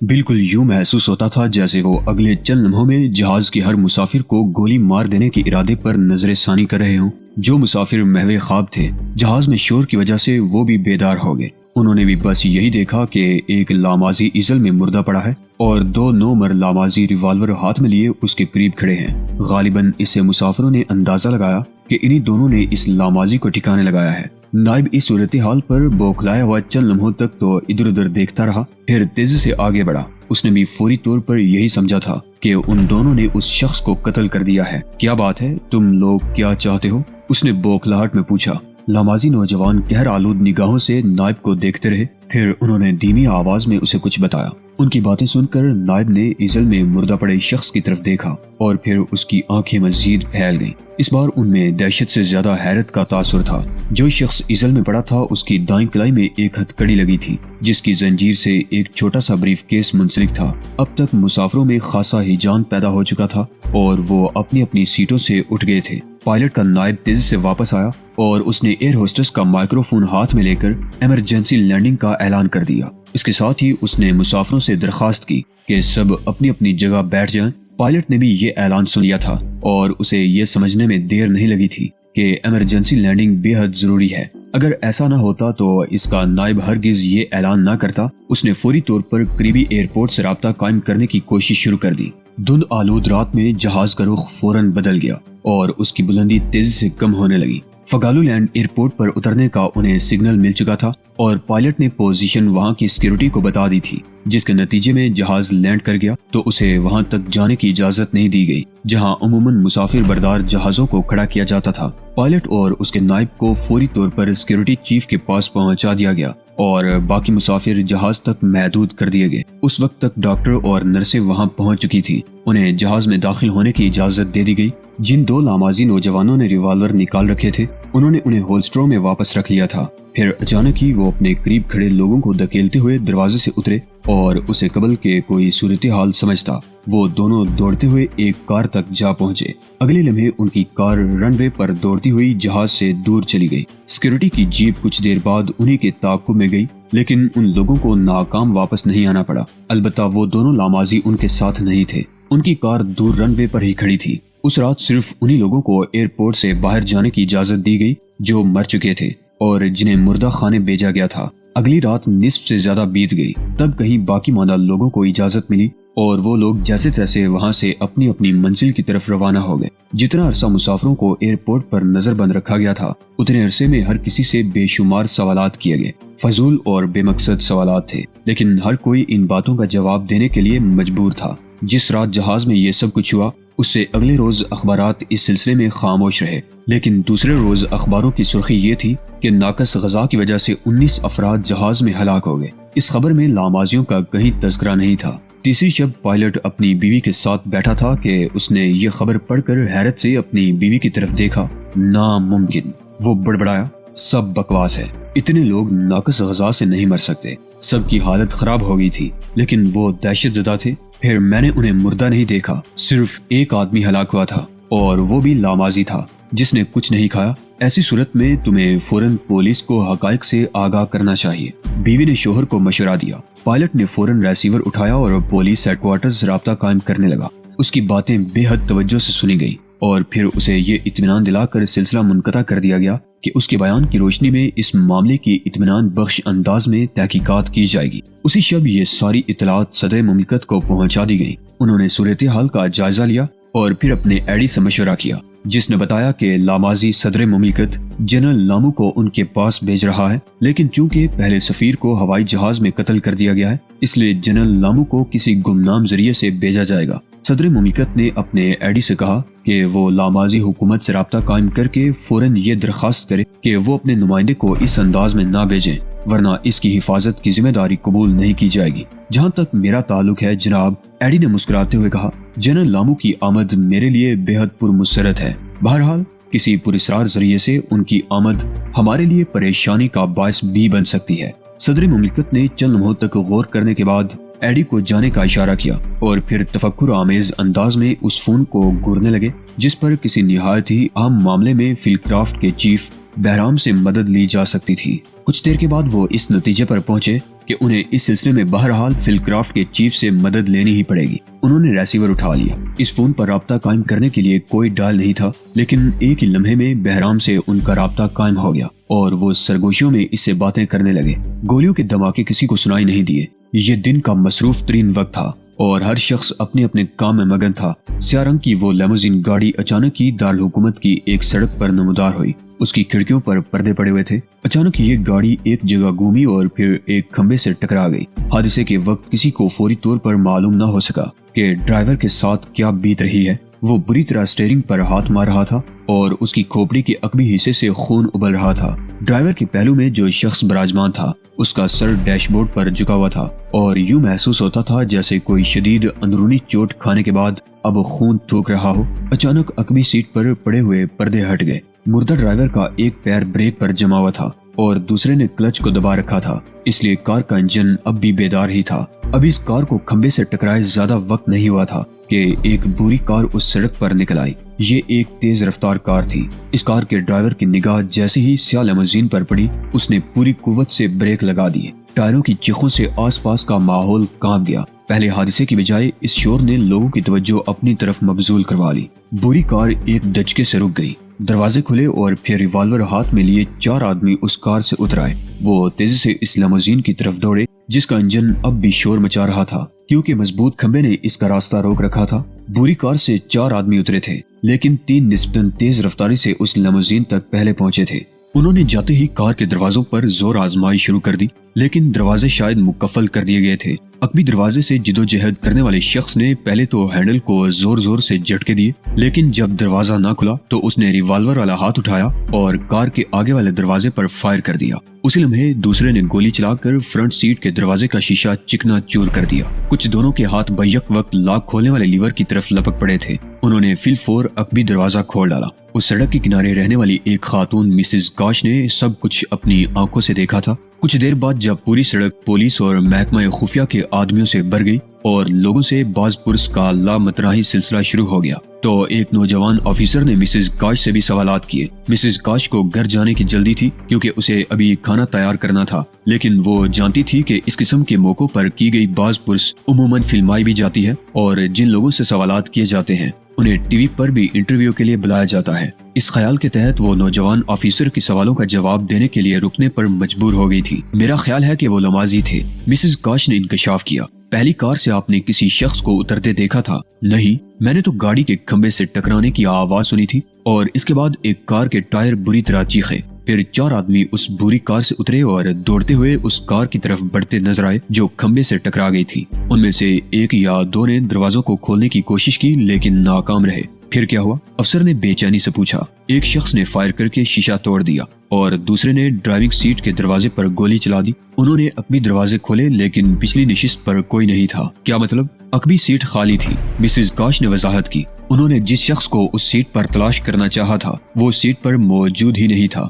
بالکل یوں محسوس ہوتا تھا جیسے وہ اگلے چند لمحوں میں جہاز کے ہر مسافر کو گولی مار دینے کے ارادے پر نظر ثانی کر رہے ہوں۔ جو مسافر محو خواب تھے، جہاز میں شور کی وجہ سے وہ بھی بیدار ہو گئے۔ انہوں نے بھی بس یہی دیکھا کہ ایک لاماضی ایزل میں مردہ پڑا ہے اور دو نومر لاماضی ریوالور ہاتھ میں لیے اس کے قریب کھڑے ہیں۔ غالباً اس سے مسافروں نے اندازہ لگایا کہ انہی دونوں نے اس لاماضی کو ٹھکانے لگایا ہے۔ نائب اس صورتحال پر بوکھلایا ہوا چند لمحوں تک تو ادھر ادھر دیکھتا رہا، پھر تیزی سے آگے بڑھا۔ اس نے بھی فوری طور پر یہی سمجھا تھا کہ ان دونوں نے اس شخص کو قتل کر دیا ہے۔ کیا بات ہے؟ تم لوگ کیا چاہتے ہو؟ اس نے بوکھلاہٹ میں پوچھا۔ لاماضی نوجوان قہر آلود نگاہوں سے نائب کو دیکھتے رہے، پھر انہوں نے دھیمی آواز میں اسے کچھ بتایا۔ ان کی باتیں سن کر نائب نے ایزل میں مردہ پڑے شخص کی طرف دیکھا اور پھر اس کی آنکھیں مزید پھیل گئیں۔ اس بار ان میں دہشت سے زیادہ حیرت کا تاثر تھا۔ جو شخص ایزل میں پڑا تھا اس کی دائیں کلائی میں ایک ہتھکڑی لگی تھی جس کی زنجیر سے ایک چھوٹا سا بریف کیس منسلک تھا۔ اب تک مسافروں میں خاصا ہیجان پیدا ہو چکا تھا اور وہ اپنی اپنی سیٹوں سے اٹھ گئے تھے۔ پائلٹ کا نائب تیزی سے واپس آیا اور اس نے ایئر ہوسٹس کا مائکرو فون ہاتھ میں لے کر ایمرجنسی لینڈنگ کا اعلان کر دیا۔ اس کے ساتھ ہی اس نے مسافروں سے درخواست کی کہ سب اپنی اپنی جگہ بیٹھ جائیں۔ پائلٹ نے بھی یہ اعلان سن لیا تھا اور اسے یہ سمجھنے میں دیر نہیں لگی تھی کہ ایمرجنسی لینڈنگ بے حد ضروری ہے۔ اگر ایسا نہ ہوتا تو اس کا نائب ہرگز یہ اعلان نہ کرتا۔ اس نے فوری طور پر قریبی ایئرپورٹ سے رابطہ قائم کرنے کی کوشش شروع کر دی۔ دھند آلود رات میں جہاز کا رخ فوراً بدل گیا اور اس کی بلندی تیزی سے کم ہونے لگی۔ فگالو لینڈ ایئرپورٹ پر اترنے کا انہیں سگنل مل چکا تھا اور پائلٹ نے پوزیشن وہاں کی سیکیورٹی کو بتا دی تھی، جس کے نتیجے میں جہاز لینڈ کر گیا تو اسے وہاں تک جانے کی اجازت نہیں دی گئی جہاں عموماً مسافر بردار جہازوں کو کھڑا کیا جاتا تھا۔ پائلٹ اور اس کے نائب کو فوری طور پر سیکیورٹی چیف کے پاس پہنچا دیا گیا اور باقی مسافر جہاز تک محدود کر دیے گئے۔ اس وقت تک ڈاکٹر اور نرسیں وہاں پہنچ چکی تھی۔ انہیں جہاز میں داخل ہونے کی اجازت دے دی گئی۔ جن دو لاماضی نوجوانوں نے ریوالور نکال رکھے تھے انہوں نے انہیں ہولسٹروں میں واپس رکھ لیا تھا۔ پھر اچانک ہی وہ اپنے قریب کھڑے لوگوں کو دھکیلتے ہوئے دروازے سے اترے اور اسے قبل کے کوئی صورتحال سمجھتا وہ دونوں دوڑتے ہوئے ایک کار تک جا پہنچے۔ اگلے لمحے ان کی کار رن وے پر دوڑتی ہوئی جہاز سے دور چلی گئی۔ سیکیورٹی کی جیپ کچھ دیر بعد انہی کے تعاقب میں گئی، لیکن ان لوگوں کو ناکام واپس نہیں آنا پڑا۔ البتہ وہ دونوں لاماضی ان کے ساتھ نہیں تھے۔ ان کی کار دور رن وے پر ہی کھڑی تھی۔ اس رات صرف انہی لوگوں کو ایئرپورٹ سے باہر جانے کی اجازت دی گئی جو مر چکے تھے اور جنہیں مردہ خانے بھیجا گیا تھا۔ اگلی رات نصف سے زیادہ بیت گئی، تب کہیں باقی ماندہ لوگوں کو اجازت ملی اور وہ لوگ جیسے تیسے وہاں سے اپنی اپنی منزل کی طرف روانہ ہو گئے۔ جتنا عرصہ مسافروں کو ایئرپورٹ پر نظر بند رکھا گیا تھا اتنے عرصے میں ہر کسی سے بے شمار سوالات کیے گئے۔ فضول اور بے مقصد سوالات تھے، لیکن ہر کوئی ان باتوں کا جواب دینے کے لیے مجبور تھا۔ جس رات جہاز میں یہ سب کچھ ہوا اس سے اگلے روز اخبارات اس سلسلے میں خاموش رہے، لیکن دوسرے روز اخباروں کی سرخی یہ تھی کہ ناقص غذا کی وجہ سے 19 افراد جہاز میں ہلاک ہو گئے۔ اس خبر میں لاماضیوں کا کہیں تذکرہ نہیں تھا۔ تیسری شب پائلٹ اپنی بیوی کے ساتھ بیٹھا تھا کہ اس نے یہ خبر پڑھ کر حیرت سے اپنی بیوی کی طرف دیکھا۔ ناممکن، وہ بڑبڑایا، سب بکواس ہے۔ اتنے لوگ ناقص غذا سے نہیں مر سکتے۔ سب کی حالت خراب ہو گئی تھی، لیکن وہ دہشت زدہ تھے۔ پھر میں نے انہیں مردہ نہیں دیکھا، صرف ایک آدمی ہلاک ہوا تھا اور وہ بھی لاماضی تھا جس نے کچھ نہیں کھایا۔ ایسی صورت میں تمہیں فوراً پولیس کو حقائق سے آگاہ کرنا چاہیے۔ بیوی نے شوہر کو مشورہ دیا۔ پائلٹ نے فوراً ریسیور اٹھایا اور پولیس ہیڈ کوارٹرز سے رابطہ قائم کرنے لگا۔ اس کی باتیں بے حد توجہ سے سنی گئی اور پھر اسے یہ اطمینان دلا کر سلسلہ منقطع کر دیا گیا کہ اس کے بیان کی روشنی میں اس معاملے کی اطمینان بخش انداز میں تحقیقات کی جائے گی۔ اسی شب یہ ساری اطلاعات صدر مملکت کو پہنچا دی گئی۔ انہوں نے صورتحال کا جائزہ لیا اور پھر اپنے ایڈی سے مشورہ کیا، جس نے بتایا کہ لاماضی صدر مملکت جنرل لامو کو ان کے پاس بھیج رہا ہے، لیکن چونکہ پہلے سفیر کو ہوائی جہاز میں قتل کر دیا گیا ہے اس لیے جنرل لامو کو کسی گمنام ذریعے سے بھیجا جائے گا۔ صدر مملکت نے اپنے ایڈی سے کہا کہ وہ لاماضی حکومت سے رابطہ قائم کر کے فوراً یہ درخواست کرے کہ وہ اپنے نمائندے کو اس انداز میں نہ بھیجیں، ورنہ اس کی حفاظت کی ذمہ داری قبول نہیں کی جائے گی۔ جہاں تک میرا تعلق ہے جناب، ایڈی نے مسکراتے ہوئے کہا، جنرل لامو کی آمد میرے لیے بے حد پرمسرت ہے۔ بہرحال کسی پراسرار ذریعے سے ان کی آمد ہمارے لیے پریشانی کا باعث بھی بن سکتی ہے۔ صدر مملکت نے چند لمحوں تک غور کرنے کے بعد ایڈی کو جانے کا اشارہ کیا اور پھر تفکر آمیز انداز میں اس فون کو گھورنے لگے جس پر کسی نہایت ہی اہم معاملے میں فیلڈ کرافٹ کے چیف بہرام سے مدد لی جا سکتی تھی۔ کچھ دیر کے بعد وہ اس نتیجے پر پہنچے کہ انہیں اس سلسلے میں بہرحال فل کرافٹ کے چیف سے مدد لینی ہی پڑے گی۔ انہوں نے ریسیور اٹھا لیا۔ اس فون پر رابطہ قائم کرنے کے لیے کوئی ڈائل نہیں تھا، لیکن ایک ہی لمحے میں بہرام سے ان کا رابطہ قائم ہو گیا اور وہ سرگوشیوں میں اس سے باتیں کرنے لگے۔ گولیوں کے دھماکے کسی کو سنائی نہیں دیے۔ یہ دن کا مصروف ترین وقت تھا اور ہر شخص اپنے اپنے کام میں مگن تھا۔ سیاہ رنگ کی وہ لیموزین گاڑی اچانک ہی دارالحکومت کی ایک سڑک پر نمودار ہوئی۔ اس کی کھڑکیوں پر پردے پڑے ہوئے تھے۔ اچانک یہ گاڑی ایک جگہ گھومی اور پھر ایک کھمبے سے ٹکرا گئی۔ حادثے کے وقت کسی کو فوری طور پر معلوم نہ ہو سکا کہ ڈرائیور کے ساتھ کیا بیت رہی ہے۔ وہ بری طرح سٹیئرنگ پر ہاتھ مار رہا تھا اور اس کی کھوپڑی کے عقبی حصے سے خون ابل رہا تھا۔ ڈرائیور کے پہلو میں جو شخص براجمان تھا اس کا سر ڈیش بورڈ پر جھکا ہوا تھا اور یوں محسوس ہوتا تھا جیسے کوئی شدید اندرونی چوٹ کھانے کے بعد اب خون تھوک رہا ہو۔ اچانک عقبی سیٹ پر پڑے ہوئے پردے ہٹ گئے۔ مردہ ڈرائیور کا ایک پیر بریک پر جما ہوا تھا اور دوسرے نے کلچ کو دبا رکھا تھا، اس لیے کار کا انجن اب بھی بیدار ہی تھا۔ اب اس کار کو کھمبے سے ٹکرائے زیادہ وقت نہیں ہوا تھا کہ ایک بری کار اس سڑک پر نکل آئی۔ یہ ایک تیز رفتار کار تھی۔ اس کار کے ڈرائیور کی نگاہ جیسے ہی سیاہ لیموزین پر پڑی، اس نے پوری قوت سے بریک لگا دیے۔ ٹائروں کی چیخوں سے آس پاس کا ماحول کانپ گیا۔ پہلے حادثے کی بجائے اس شور نے لوگوں کی توجہ اپنی طرف مبذول کروا لی۔ بری کار ایک دھچکے سے رک گئی۔ دروازے کھلے اور پھر ریوالور ہاتھ میں لیے 4 آدمی اس کار سے اتر آئے۔ وہ تیزی سے اس لیموزین کی طرف دوڑے جس کا انجن اب بھی شور مچا رہا تھا کیونکہ مضبوط کھمبے نے اس کا راستہ روک رکھا تھا۔ بری کار سے 4 آدمی اترے تھے لیکن 3 نسبتاً تیز رفتاری سے اس لیموزین تک پہلے پہنچے تھے۔ انہوں نے جاتے ہی کار کے دروازوں پر زور آزمائی شروع کر دی، لیکن دروازے شاید مقفل کر دیے گئے تھے۔ عقبی دروازے سے جدوجہد کرنے والے شخص نے پہلے تو ہینڈل کو زور زور سے جھٹکے دیے، لیکن جب دروازہ نہ کھلا تو اس نے ریوالور والا ہاتھ اٹھایا اور کار کے آگے والے دروازے پر فائر کر دیا۔ اسی لمحے دوسرے نے گولی چلا کر فرنٹ سیٹ کے دروازے کا شیشہ چکنا چور کر دیا۔ کچھ دونوں کے ہاتھ بیک وقت لاک کھولنے والے لیور کی طرف لپک پڑے تھے۔ انہوں نے فل فور عقبی دروازہ کھول ڈالا۔ اس سڑک کے کنارے رہنے والی ایک خاتون مسز کاش نے سب کچھ اپنی آنکھوں سے دیکھا تھا۔ کچھ دیر بعد جب پوری سڑک پولیس اور محکمہ خفیہ کے آدمیوں سے بھر گئی اور لوگوں سے باز پرس کا لامتناہی سلسلہ شروع ہو گیا تو ایک نوجوان آفیسر نے مسز کاش سے بھی سوالات کیے۔ مسز کاش کو گھر جانے کی جلدی تھی کیونکہ اسے ابھی کھانا تیار کرنا تھا، لیکن وہ جانتی تھی کہ اس قسم کے موقعوں پر کی گئی باز پرس عموماً فلمائی بھی جاتی ہے اور جن لوگوں سے سوالات کیے جاتے ہیں انہیں ٹی وی پر بھی انٹرویو کے لیے بلایا جاتا ہے۔ اس خیال کے تحت وہ نوجوان آفیسر کے سوالوں کا جواب دینے کے لیے رکنے پر مجبور ہو گئی تھی۔ میرا خیال ہے کہ وہ نمازی تھے، مسز کاش نے انکشاف کیا۔ پہلی کار سے آپ نے کسی شخص کو اترتے دیکھا تھا؟ نہیں، میں نے تو گاڑی کے کھمبے سے ٹکرانے کی آواز سنی تھی اور اس کے بعد ایک کار کے ٹائر بری طرح چیخے۔ پھر 4 آدمی اس بری کار سے اترے اور دوڑتے ہوئے اس کار کی طرف بڑھتے نظر آئے جو کھمبے سے ٹکرا گئی تھی۔ ان میں سے 1 یا 2 نے دروازوں کو کھولنے کی کوشش کی لیکن ناکام رہے۔ پھر کیا ہوا؟ افسر نے بے چینی سے پوچھا۔ ایک شخص نے فائر کر کے شیشہ توڑ دیا اور دوسرے نے ڈرائیونگ سیٹ کے دروازے پر گولی چلا دی۔ انہوں نے عقبی دروازے کھولے لیکن پچھلی نشست پر کوئی نہیں تھا۔ کیا مطلب؟ عقبی سیٹ خالی تھی، مسز کاش نے وضاحت کی۔ انہوں نے جس شخص کو اس سیٹ پر تلاش کرنا چاہا تھا وہ سیٹ پر موجود ہی نہیں تھا۔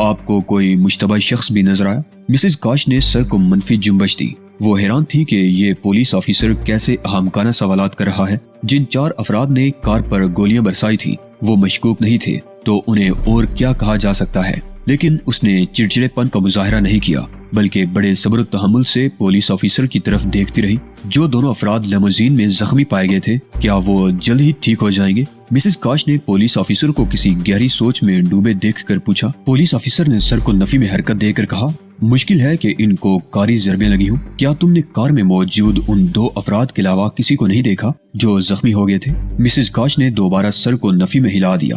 آپ کو کوئی مشتبہ شخص بھی نظر آیا؟ مسز کاش نے سر کو منفی جنبش دی۔ وہ حیران تھی کہ یہ پولیس آفیسر کیسے احمقانہ سوالات کر رہا ہے۔ جن 4 افراد نے کار پر گولیاں برسائی تھی وہ مشکوک نہیں تھے تو انہیں اور کیا کہا جا سکتا ہے؟ لیکن اس نے چڑچڑے پن کا مظاہرہ نہیں کیا بلکہ بڑے صبر و تحمل سے پولیس آفیسر کی طرف دیکھتی رہی۔ جو دونوں افراد لیموزین میں زخمی پائے گئے تھے، کیا وہ جلد ہی ٹھیک ہو جائیں گے؟ مسز کاش نے پولیس آفیسر کو کسی گہری سوچ میں ڈوبے دیکھ کر پوچھا۔ پولیس آفیسر نے سر کو نفی میں حرکت دے کر کہا، مشکل ہے کہ ان کو کاری ضربیں لگی ہوں۔ کیا تم نے کار میں موجود ان 2 افراد کے علاوہ کسی کو نہیں دیکھا جو زخمی ہو گئے تھے؟ مسز کاش نے دوبارہ سر کو نفی میں ہلا دیا۔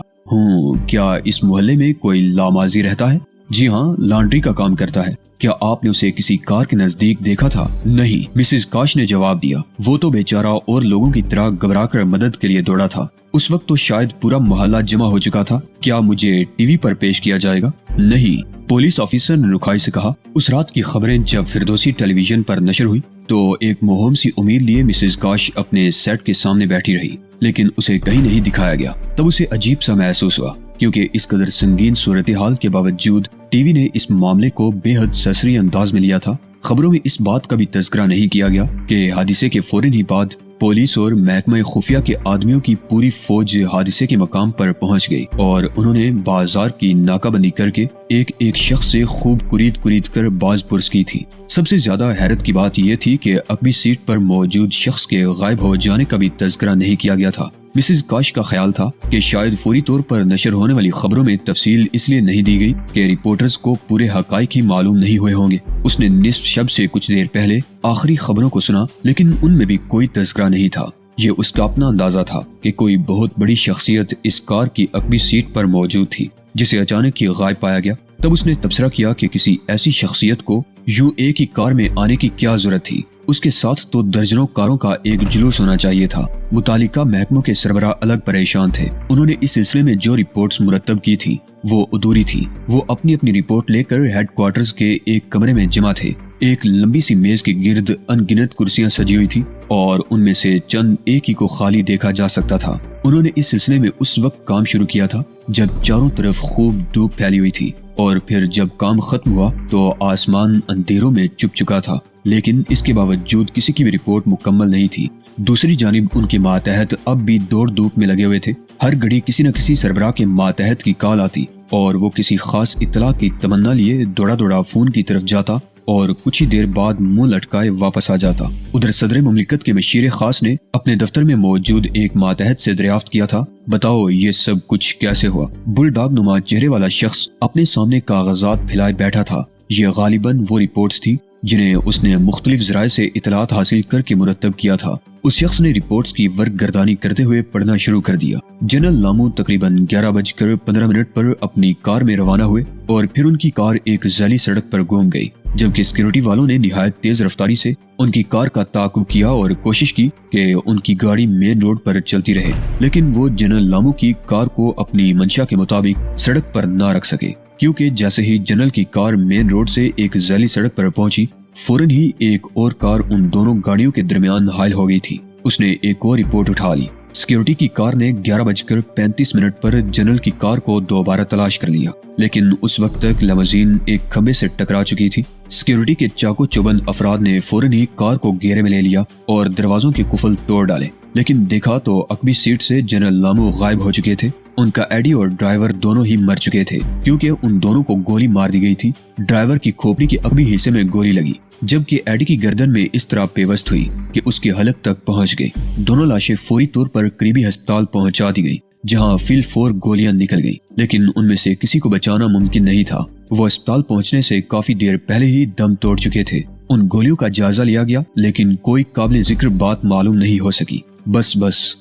کیا اس محلے میں کوئی لاماضی رہتا ہے؟ جی ہاں، لانڈری کا کام کرتا ہے۔ کیا آپ نے اسے کسی کار کے نزدیک دیکھا تھا؟ نہیں، مسز کاش نے جواب دیا۔ وہ تو بیچارہ اور لوگوں کی طرح گھبرا کر مدد کے لیے دوڑا تھا۔ اس وقت تو شاید پورا محلہ جمع ہو چکا تھا۔ کیا مجھے ٹی وی پر پیش کیا جائے گا؟ نہیں، پولیس آفیسر نے رکھائی سے کہا۔ اس رات کی خبریں جب فردوسی ٹیلی ویژن پر نشر ہوئی تو ایک مہم سی امید لیے مسز کاش اپنے سیٹ کے سامنے بیٹھی رہی، لیکن اسے کہیں نہیں دکھایا گیا۔ تب اسے عجیب سا محسوس ہوا کیونکہ اس قدر سنگین صورتحال کے باوجود ٹی وی نے اس معاملے کو بے حد سرسری انداز میں لیا تھا۔ خبروں میں اس بات کا بھی تذکرہ نہیں کیا گیا کہ حادثے کے فوراً ہی بعد پولیس اور محکمہ خفیہ کے آدمیوں کی پوری فوج حادثے کے مقام پر پہنچ گئی اور انہوں نے بازار کی ناکہ بندی کر کے ایک ایک شخص سے خوب کرید کر باز پرس کی تھی۔ سب سے زیادہ حیرت کی بات یہ تھی کہ عقبی سیٹ پر موجود شخص کے غائب ہو جانے کا بھی تذکرہ نہیں کیا گیا تھا۔ مسز کاش کا خیال تھا کہ شاید فوری طور پر نشر ہونے والی خبروں میں تفصیل اس لیے نہیں دی گئی کہ رپورٹرز کو پورے حقائق ہی معلوم نہیں ہوئے ہوں گے۔ اس نے نصف شب سے کچھ دیر پہلے آخری خبروں کو سنا، لیکن ان میں بھی کوئی تذکرہ نہیں تھا۔ یہ اس کا اپنا اندازہ تھا کہ کوئی بہت بڑی شخصیت اس کار کی عقبی سیٹ پر موجود تھی جسے اچانک ہی غائب پایا گیا۔ تب اس نے تبصرہ کیا کہ کسی ایسی شخصیت کو یوں ایک ہی کار میں آنے کی کیا ضرورت تھی، اس کے ساتھ تو درجنوں کاروں کا ایک جلوس ہونا چاہیے تھا۔ متعلقہ محکموں کے سربراہ الگ پریشان تھے۔ انہوں نے اس سلسلے میں جو رپورٹس مرتب کی تھی وہ ادھوری تھی۔ وہ اپنی رپورٹ لے کر ہیڈ کوارٹرز کے ایک کمرے میں جمع تھے۔ ایک لمبی سی میز کے گرد ان گنت کرسیاں سجی ہوئی تھی اور ان میں سے چند ایک ہی کو خالی دیکھا جا سکتا تھا۔ انہوں نے اس سلسلے میں اس وقت کام شروع کیا تھا جب چاروں طرف خوب دھوپ پھیلی ہوئی تھی، اور پھر جب کام ختم ہوا تو آسمان اندھیروں میں چھپ چکا تھا، لیکن اس کے باوجود کسی کی بھی رپورٹ مکمل نہیں تھی۔ دوسری جانب ان کے ماتحت اب بھی دوڑ دھوپ میں لگے ہوئے تھے۔ ہر گھڑی کسی نہ کسی سربراہ کے ماتحت کی کال آتی اور وہ کسی خاص اطلاع کی تمنا لیے دوڑا فون کی طرف جاتا اور کچھ ہی دیر بعد منہ لٹکائے واپس آ جاتا۔ ادھر صدر مملکت کے مشیر خاص نے اپنے دفتر میں موجود ایک ماتحت سے دریافت کیا تھا، بتاؤ یہ سب کچھ کیسے ہوا؟ بل ڈاگ نما چہرے والا شخص اپنے سامنے کاغذات پھیلائے بیٹھا تھا۔ یہ غالباً وہ رپورٹس تھی جنہیں اس نے مختلف ذرائع سے اطلاعات حاصل کر کے مرتب کیا تھا۔ اس شخص نے رپورٹس کی ورق گردانی کرتے ہوئے پڑھنا شروع کر دیا۔ جنرل لامو تقریباً 11:15 پر اپنی کار میں روانہ ہوئے اور پھر ان کی کار ایک ذیلی سڑک پر گھوم گئی، جبکہ سیکورٹی والوں نے نہایت تیز رفتاری سے ان کی کار کا تعاقب کیا اور کوشش کی کہ ان کی گاڑی مین روڈ پر چلتی رہے، لیکن وہ جنرل لامو کی کار کو اپنی منشا کے مطابق سڑک پر نہ رکھ سکے، کیونکہ جیسے ہی جنرل کی کار مین روڈ سے ایک ذیلی سڑک پر پہنچی، فوراً ہی ایک اور کار ان دونوں گاڑیوں کے درمیان حائل ہو گئی تھی۔ اس نے ایک اور رپورٹ اٹھا لی۔ سیکورٹی کی کار نے 11:35 پر جنرل کی کار کو دوبارہ تلاش کر لیا، لیکن اس وقت تک لیموزین ایک کھمبے سے ٹکرا چکی تھی۔ سیکورٹی کے چاقو چوبند افراد نے فوراً ہی کار کو گھیرے میں لے لیا اور دروازوں کے قفل توڑ ڈالے، لیکن دیکھا تو عقبی سیٹ سے جنرل لامو غائب ہو چکے تھے۔ ان کا ایڈی اور ڈرائیور دونوں ہی مر چکے تھے، کیونکہ ان دونوں کو گولی مار دی گئی تھی۔ ڈرائیور کی کھوپڑی کے عقبی حصے میں گولی لگی، جبکہ ایڈی کی گردن میں اس طرح پیوست ہوئی کہ اس کے حلق تک پہنچ گئی۔ دونوں لاشیں فوری طور پر قریبی ہسپتال پہنچا دی گئی، جہاں فل 4 گولیاں نکل گئی، لیکن ان میں سے کسی کو بچانا ممکن نہیں تھا۔ وہ اسپتال پہنچنے سے کافی دیر پہلے ہی دم توڑ چکے تھے۔ ان گولیوں کا جائزہ لیا گیا، لیکن کوئی قابل ذکر بات معلوم نہیں ہو سکی۔ بس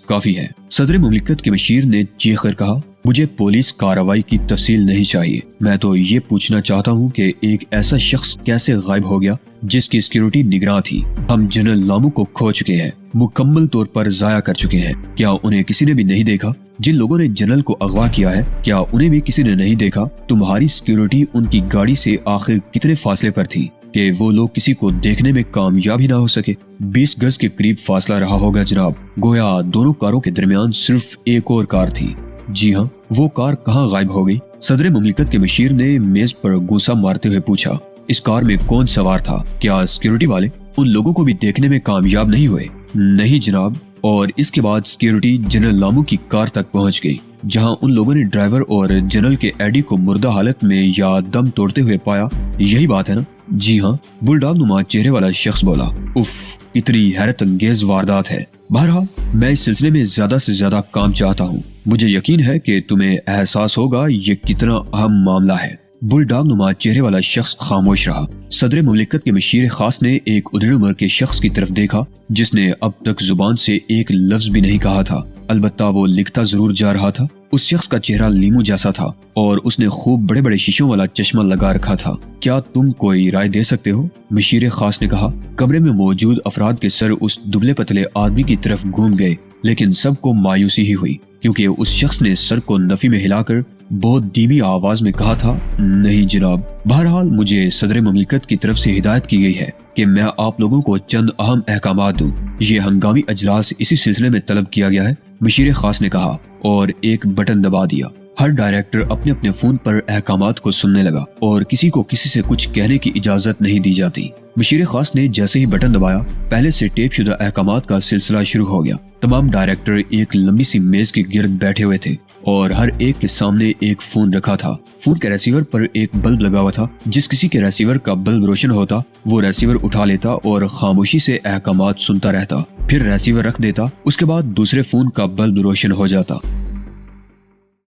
کافی ہے، صدر مملکت کے مشیر نے چیخ کر کہا، مجھے پولیس کارروائی کی تفصیل نہیں چاہیے، میں تو یہ پوچھنا چاہتا ہوں کہ ایک ایسا شخص کیسے غائب ہو گیا جس کی سیکورٹی نگراں تھی۔ ہم جنرل لامو کو کھو چکے ہیں، مکمل طور پر ضائع کر چکے ہیں۔ کیا انہیں کسی نے بھی نہیں دیکھا؟ جن لوگوں نے جنرل کو اغوا کیا ہے، کیا انہیں بھی کسی نے نہیں دیکھا؟ تمہاری سیکورٹی ان کی گاڑی سے آخر کتنے فاصلے پر تھی کہ وہ لوگ کسی کو دیکھنے میں کامیاب ہی نہ ہو سکے؟ 20 گز کے قریب فاصلہ رہا ہوگا جناب، گویا دونوں کاروں کے درمیان صرف ایک اور کار تھی۔ جی ہاں، وہ کار کہاں غائب ہو گئی؟ صدر مملکت کے مشیر نے میز پر گونسا مارتے ہوئے پوچھا، اس کار میں کون سوار تھا؟ کیا سیکورٹی والے ان لوگوں کو بھی دیکھنے میں کامیاب نہیں ہوئے؟ نہیں جناب۔ اور اس کے بعد سیکورٹی جنرل لامو کی کار تک پہنچ گئی، جہاں ان لوگوں نے ڈرائیور اور جنرل کے ایڈی کو مردہ حالت میں یا دم توڑتے ہوئے پایا، یہی بات ہے نا؟ جی ہاں، بل ڈاگ نما چہرے والا شخص بولا۔ اف، اتنی حیرت انگیز واردات ہے۔ بہرحال میں اس سلسلے میں زیادہ سے زیادہ کام چاہتا ہوں۔ مجھے یقین ہے کہ تمہیں احساس ہوگا یہ کتنا اہم معاملہ ہے۔ بل ڈاگ نما چہرے والا شخص خاموش رہا۔ صدر مملکت کے مشیر خاص نے ایک ادھیڑ عمر کے شخص کی طرف دیکھا جس نے اب تک زبان سے ایک لفظ بھی نہیں کہا تھا، البتہ وہ لکھتا ضرور جا رہا تھا۔ اس شخص کا چہرہ لیمو جیسا تھا اور اس نے خوب بڑے بڑے شیشوں والا چشمہ لگا رکھا تھا۔ کیا تم کوئی رائے دے سکتے ہو؟ مشیر خاص نے کہا۔ کمرے میں موجود افراد کے سر اس دبلے پتلے آدمی کی طرف گھوم گئے، لیکن سب کو مایوسی ہی ہوئی، کیونکہ اس شخص نے سر کو نفی میں ہلا کر بہت دھیمی آواز میں کہا تھا، نہیں جناب۔ بہرحال مجھے صدر مملکت کی طرف سے ہدایت کی گئی ہے کہ میں آپ لوگوں کو چند اہم احکامات دوں۔ یہ ہنگامی اجلاس اسی سلسلے میں طلب کیا گیا ہے، مشیر خاص نے کہا اور ایک بٹن دبا دیا۔ ہر ڈائریکٹر اپنے اپنے فون پر احکامات کو سننے لگا اور کسی کو کسی سے کچھ کہنے کی اجازت نہیں دی جاتی۔ مشیر خاص نے جیسے ہی بٹن دبایا، پہلے سے ٹیپ شدہ احکامات کا سلسلہ شروع ہو گیا۔ تمام ڈائریکٹر ایک لمبی سی میز کے گرد بیٹھے ہوئے تھے اور ہر ایک کے سامنے ایک فون رکھا تھا۔ فون کے ریسیور پر ایک بلب لگا ہوا تھا۔ جس کسی کے ریسیور کا بلب روشن ہوتا وہ ریسیور اٹھا لیتا اور خاموشی سے احکامات سنتا رہتا، پھر ریسیور رکھ دیتا، اس کے بعد دوسرے فون کا بلب روشن ہو جاتا۔